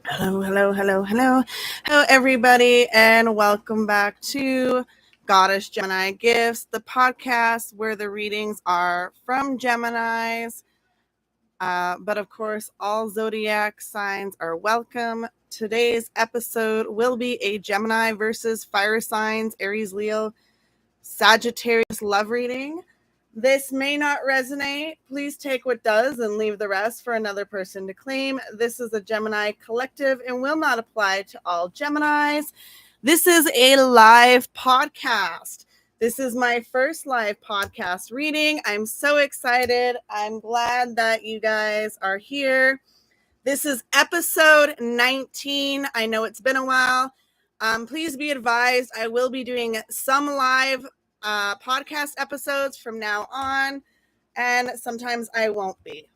Hello, hello, hello, hello. Hello, everybody, and welcome back to Goddess Gemini Gifts, the podcast where the readings are from Geminis. But of course, all zodiac signs are welcome. Today's episode will be a Gemini versus fire signs, Aries, Leo, Sagittarius love reading. This may not resonate. Please take what does and leave the rest for another person to claim. This is a Gemini collective and will not apply to all Geminis. This is a live podcast. This is my first live podcast reading. I'm so excited. I'm glad that you guys are here. This is episode 19. I know it's been a while. Please be advised, I will be doing some live podcast episodes from now on, and sometimes I won't be.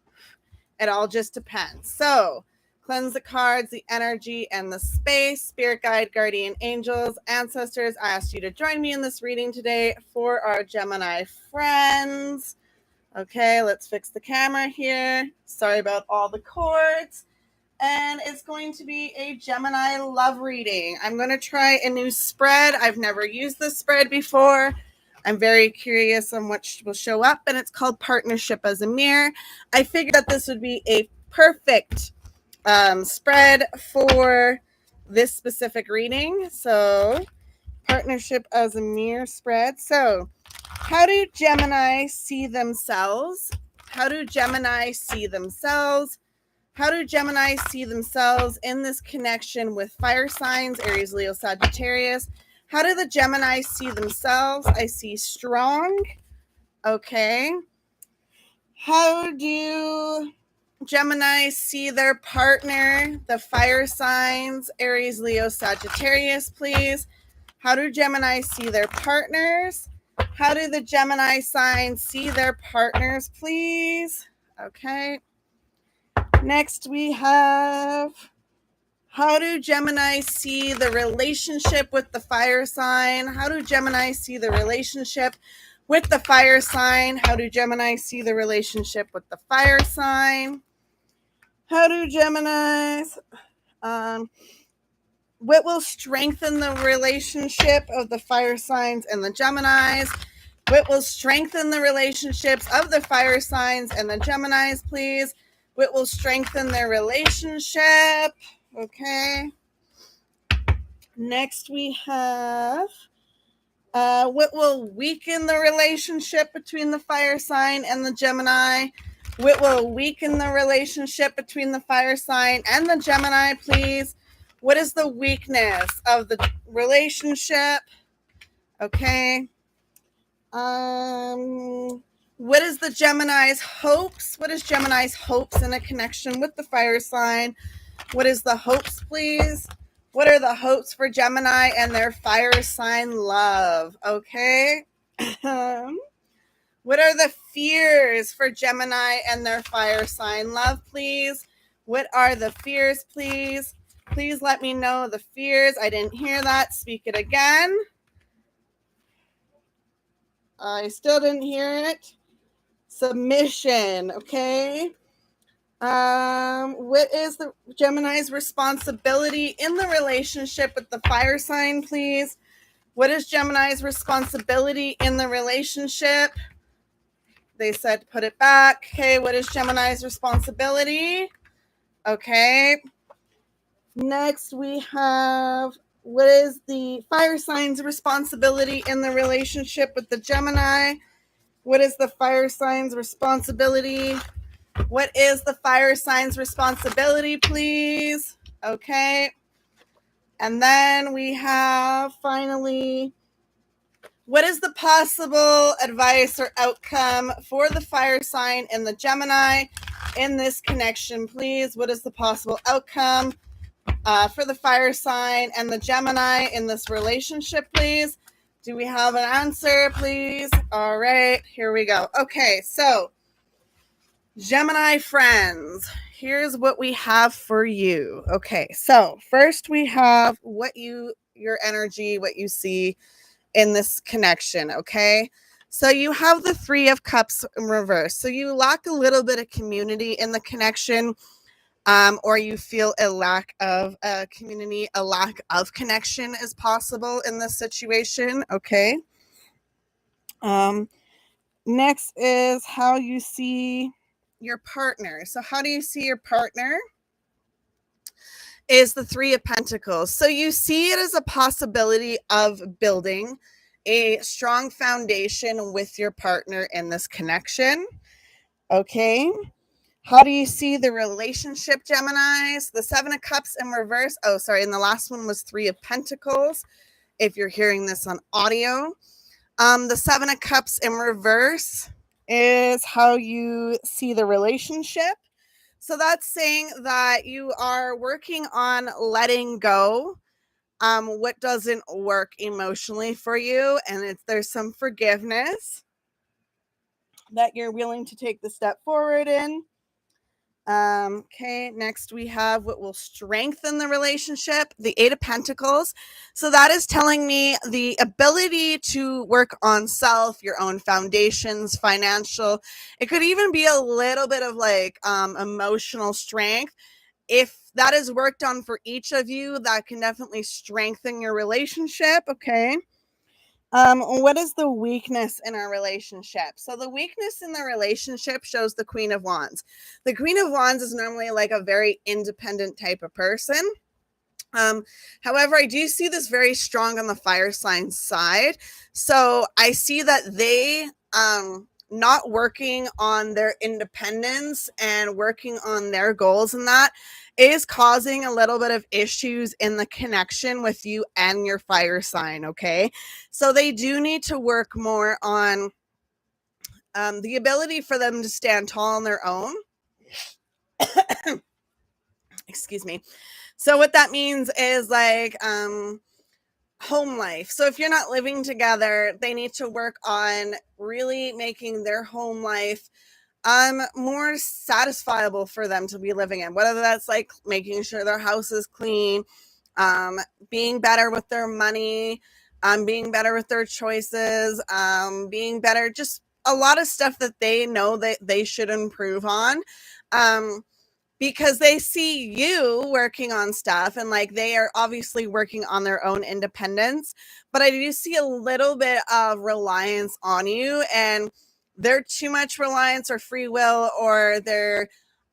It all just depends. So, cleanse the cards, the energy, and the space. Spirit guide, guardian angels, ancestors, I asked you to join me in this reading today for our Gemini friends. Okay, let's fix the camera here. Sorry about all the cords. And it's going to be a Gemini love reading. I'm going to try a new spread. I've never used this spread before. I'm very curious on what will show up, and it's called Partnership as a Mirror. I figured that this would be a perfect spread for this specific reading. So, Partnership as a Mirror spread. So, how do Gemini see themselves? How do Gemini see themselves? How do Gemini see themselves in this connection with fire signs, Aries, Leo, Sagittarius? How do the Gemini see themselves? I see strong. Okay. How do Gemini see their partner, the fire signs, Aries, Leo, Sagittarius, please? How do Gemini see their partners? How do the Gemini signs see their partners, please? Okay. Next, we have, how do Gemini see the relationship with the fire sign? How do Gemini see the relationship with the fire sign? How do Gemini see the relationship with the fire sign? How do Geminis, what will strengthen the relationship of the fire signs and the Geminis? What will strengthen the relationships of the fire signs and the Geminis, please? What will strengthen their relationship? Okay. Next we have, what will weaken the relationship between the fire sign and the Gemini? What will weaken the relationship between the fire sign and the Gemini, please? What is the weakness of the relationship? Okay. What is the Gemini's hopes? What is Gemini's hopes in a connection with the fire sign? What is the hopes, please? What are the hopes for Gemini and their fire sign love? Okay. What are the fears for Gemini and their fire sign love, please? What are the fears, please? Please let me know the fears. I didn't hear that. Speak it again. I still didn't hear it. Submission, okay? What is the Gemini's responsibility in the relationship with the fire sign, please? What is Gemini's responsibility in the relationship? They said put it back. Okay, what is Gemini's responsibility? Okay. Next, we have, what is the fire sign's responsibility in the relationship with the Gemini? What is the fire sign's responsibility? What is the fire sign's responsibility, please? Okay. And then we have, finally, what is the possible advice or outcome for the fire sign and the Gemini in this connection, please? What is the possible outcome for the fire sign and the Gemini in this relationship, please? Do we have an answer, please? All right, here we go. Okay, so Gemini friends, here's what we have for you. Okay, so first we have your energy, what you see in this connection, okay? So you have the Three of Cups in reverse. So you lack a little bit of community in the connection. or you feel a lack of community, a lack of connection is possible in this situation. Okay. Next is how you see your partner. So, how do you see your partner? Is the Three of Pentacles. So, you see it as a possibility of building a strong foundation with your partner in this connection. Okay. How do you see the relationship, Geminis? The Seven of Cups in reverse. Oh, sorry. And the last one was Three of Pentacles. If you're hearing this on audio, the Seven of Cups in reverse is how you see the relationship. So that's saying that you are working on letting go what doesn't work emotionally for you, and there's some forgiveness that you're willing to take the step forward in. Okay, next we have what will strengthen the relationship, the Eight of Pentacles. So that is telling me the ability to work on self, your own foundations, financial. It could even be a little bit of like emotional strength. If that is worked on for each of you, that can definitely strengthen your relationship. Okay. What is the weakness in our relationship? So the weakness in the relationship shows the Queen of Wands. The Queen of Wands is normally like a very independent type of person. However, I do see this very strong on the fire sign side. So I see that they not working on their independence and working on their goals, and that is causing a little bit of issues in the connection with you and your fire sign. Okay. So they do need to work more on the ability for them to stand tall on their own. Excuse me. So what that means is like home life. So if you're not living together, they need to work on really making their home life more satisfiable for them to be living in. Whether that's like making sure their house is clean, being better with their money, being better with their choices, being better, just a lot of stuff that they know that they should improve on. Because they see you working on stuff and like they are obviously working on their own independence, but I do see a little bit of reliance on you, and they're too much reliance or free will, or they're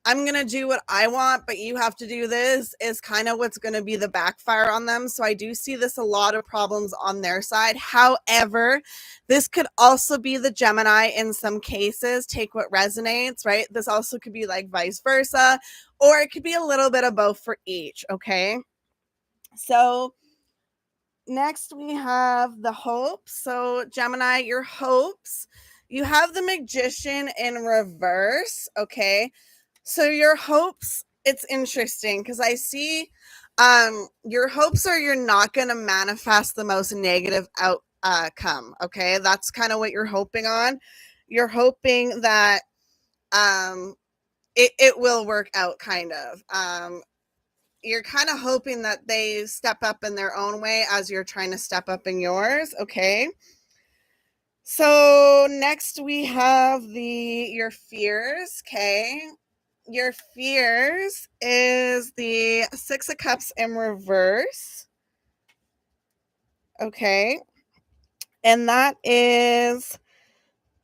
I'm going to do what I want, but you have to do this, is kind of what's going to be the backfire on them. So I do see this a lot of problems on their side. However, this could also be the Gemini in some cases. Take what resonates, right? This also could be like vice versa, or it could be a little bit of both for each. Okay. So next we have the hopes. So Gemini, your hopes. You have the Magician in reverse. Okay. So your hopes, it's interesting because I see your hopes are you're not going to manifest the most negative outcome. Okay. That's kind of what you're hoping on. You're hoping that it will work out kind of. You're kind of hoping that they step up in their own way as you're trying to step up in yours. Okay. So next we have your fears. Okay. Your fears is the Six of Cups in reverse. Okay. And that is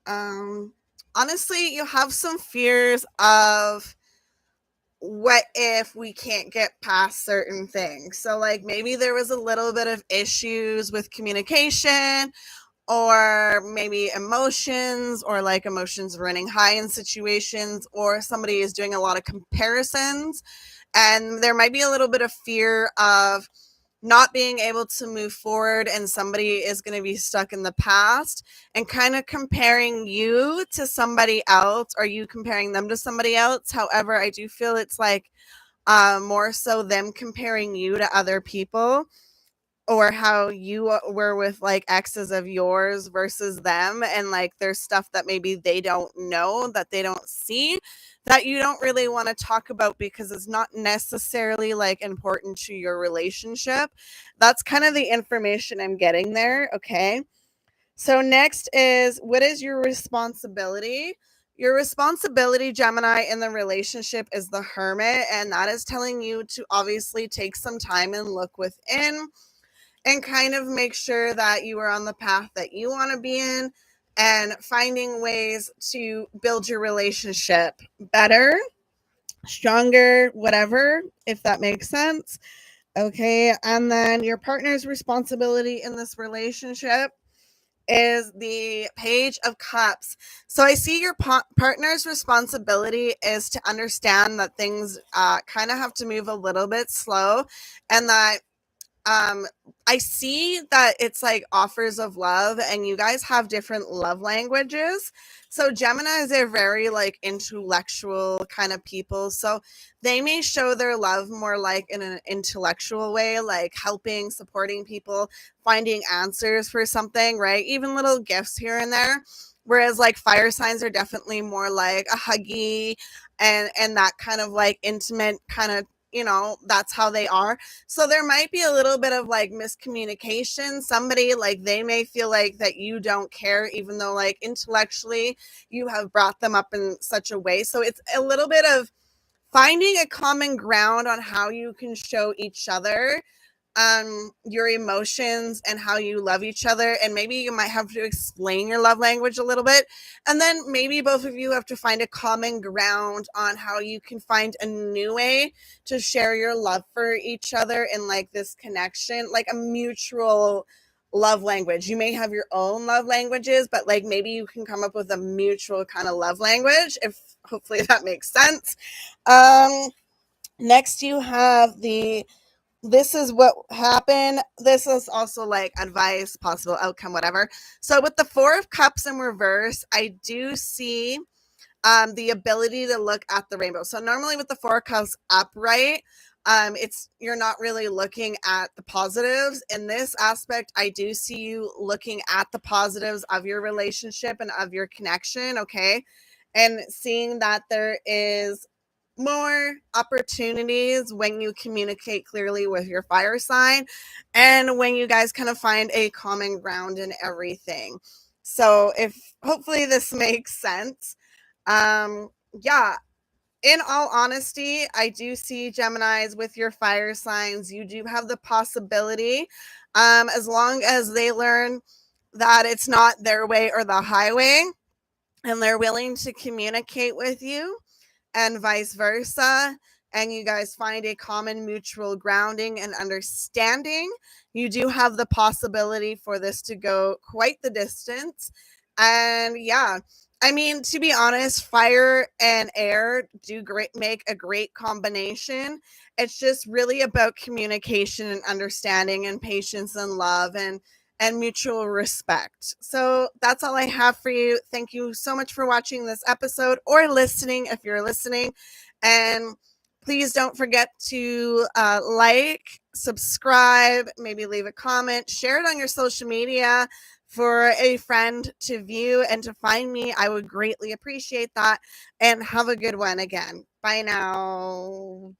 honestly, you have some fears of what if we can't get past certain things. So like maybe there was a little bit of issues with communication, or maybe emotions, or like emotions running high in situations, or somebody is doing a lot of comparisons, and there might be a little bit of fear of not being able to move forward, and somebody is going to be stuck in the past and kind of comparing you to somebody else, or you comparing them to somebody else. However, I do feel it's like more so them comparing you to other people, or how you were with like exes of yours versus them, and like there's stuff that maybe they don't know, that they don't see, that you don't really want to talk about because it's not necessarily like important to your relationship. That's kind of the information I'm getting there. Okay. So next is, what is your responsibility? Your responsibility, Gemini, in the relationship is the Hermit, and that is telling you to obviously take some time and look within and kind of make sure that you are on the path that you want to be in and finding ways to build your relationship better, stronger, whatever, if that makes sense. Okay. And then your partner's responsibility in this relationship is the Page of Cups. So I see your partner's responsibility is to understand that things kind of have to move a little bit slow, and that um I see that it's like offers of love, and you guys have different love languages. So Geminis are very like intellectual kind of people, so they may show their love more like in an intellectual way, like helping, supporting people, finding answers for something, right? Even little gifts here and there. Whereas like fire signs are definitely more like a huggy and that kind of like intimate kind of, that's how they are. So there might be a little bit of like miscommunication. Somebody like they may feel like that you don't care, even though like intellectually you have brought them up in such a way. So it's a little bit of finding a common ground on how you can show each other your emotions and how you love each other, and maybe you might have to explain your love language a little bit, and then maybe both of you have to find a common ground on how you can find a new way to share your love for each other in like this connection, like a mutual love language. You may have your own love languages, but like maybe you can come up with a mutual kind of love language, if hopefully that makes sense. um Next you have the this is what happened. This is also like advice, possible outcome, whatever. So with the Four of Cups in reverse, I do see the ability to look at the rainbow. So normally with the Four of Cups upright, it's you're not really looking at the positives. In this aspect, I do see you looking at the positives of your relationship and of your connection, okay? And seeing that there is more opportunities when you communicate clearly with your fire sign and when you guys kind of find a common ground in everything. So if hopefully this makes sense. Yeah, in all honesty, I do see Geminis with your fire signs. You do have the possibility, as long as they learn that it's not their way or the highway, and they're willing to communicate with you and vice versa, and you guys find a common mutual grounding and understanding, you do have the possibility for this to go quite the distance. And yeah, I mean, to be honest, fire and air do great, make a great combination. It's just really about communication and understanding and patience and love and mutual respect. So that's all I have for you. Thank you so much for watching this episode or listening if you're listening. And please don't forget to like, subscribe, maybe leave a comment, share it on your social media for a friend to view and to find me. I would greatly appreciate that. And have a good one again. Bye now.